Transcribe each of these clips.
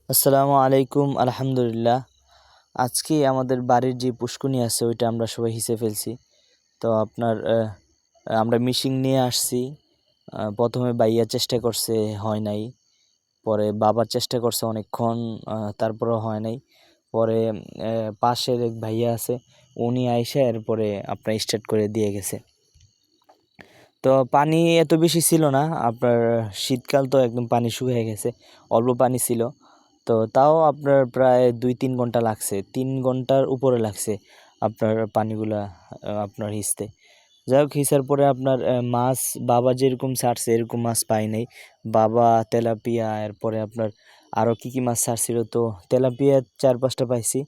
আসসালামু আলাইকুম। আলহামদুলিল্লাহ। আজকে আমাদের বাড়ির যে পুষ্কুনি আছে ওইটা আমরা সবাই হিসে ফেলছি। তো আপনার আমরা মিশিং নিয়ে আসছি। প্রথমে বাইয়া চেষ্টা করছে, হয় নাই। পরে বাবার চেষ্টা করছে অনেকক্ষণ, তারপরেও হয় নাই। পরে পাশের এক ভাইয়া আছে, উনি আইসা এরপরে আপনার স্টার্ট করে দিয়ে গেছে। তো পানি এত বেশি ছিল না, আপনার শীতকাল তো একদম পানি শুকিয়ে গেছে, অল্প পানি ছিল। তো তাও আপনার প্রায় 2-3 ঘন্টা লাগছে, 3 ঘন্টার উপরে লাগছে আপনার পানিগুলা আপনার হিসতে। যাই হোক, হিসার পরে আপনার মাছ বাবা যেরকম ছাড়ছে এরকম মাছ পাই নাই। বাবা তেলাপিয়া, এরপরে আপনার আরও কী কী মাছ ছাড়ছিল, তো তেলাপিয়া 4-5টা পাইছি।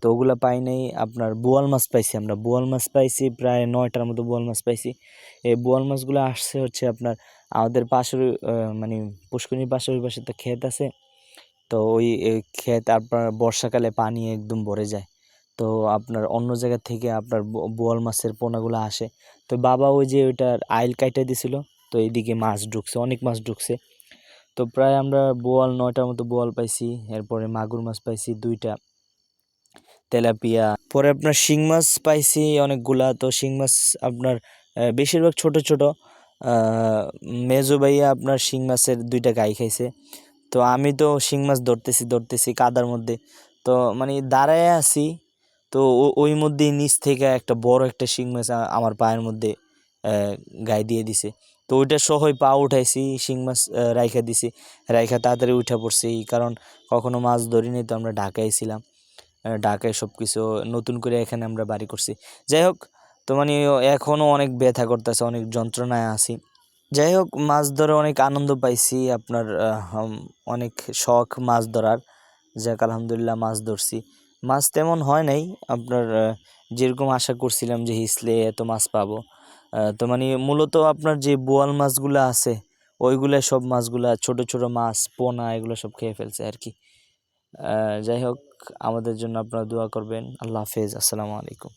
তো ওগুলা পাই নাই। আপনার বোয়াল মাছ পাইছি, আমরা বোয়াল মাছ পাইছি প্রায় 9টার মতো বোয়াল মাছ পাইছি। এই বোয়াল মাছগুলো আসছে হচ্ছে আপনার আমাদের পাশের মানে পুষ্করিণীর পাশে, ওই পাশে তো ক্ষেত আছে। তো ওই ক্ষেত আপনার বর্ষাকালে পানি একদম ভরে যায়। তো আপনার অন্য জায়গা থেকে আপনার বোয়াল মাছের পোনাগুলো আসে। তো বাবা ওই যে ওইটার আইল কাইটা দিছিল, তো এইদিকে মাছ ঢুকছে, অনেক মাছ ঢুকছে। তো প্রায় আমরা বোয়াল 9টার মতো বোয়াল পাইছি। এরপরে মাগুর মাছ পাইছি 2টা, তেলাপিয়া। পরে আপনার শিং মাছ পাইছি অনেকগুলা। তো শিং মাছ আপনার বেশিরভাগ ছোট ছোট। মেজো ভাইয়া আপনার শিং মাছের 2টা গাই খাইছে। তো আমি তো শিং মাছ ধরতেছি কাদার মধ্যে। তো মানে দাঁড়ায় আছি, তো ওই মধ্যেই নিচ থেকে একটা বড় একটা শিং মাছ আমার পায়ের মধ্যে গায়ে দিয়ে দিছে। তো ওইটা সহই পা উঠাইছি, শিং মাছ রাইখা দিছি, রাইখা তাড়াতাড়ি উঠা পড়ছি। কারণ কখনো মাছ ধরিনি, তো আমরা ঢাকায় ছিলাম, ঢাকায় সব কিছু নতুন করে এখানে আমরা বাড়ি করছি। যাই হোক, তো মানে এখনও অনেক ব্যথা করতেছে, অনেক যন্ত্রণায় আছি। যাই হোক, মাছ ধরে অনেক আনন্দ পাইছি। আপনার অনেক শখ মাছ ধরার, যাক আলহামদুলিল্লাহ মাছ ধরছি। মাছ তেমন হয় নাই আপনার, যেরকম আশা করছিলাম যে হিসলে এত মাছ পাবো। তো মানে মূলত আপনার যে বোয়াল মাছগুলো আছে ওইগুলা, সব মাছগুলা ছোট ছোট মাছ, পোনা, এগুলো সব খেয়ে ফেলছে আর কি। যাই হোক, আমাদের জন্য আপনারা দোয়া করবেন। আল্লাহ হাফেজ। আসসালামু আলাইকুম।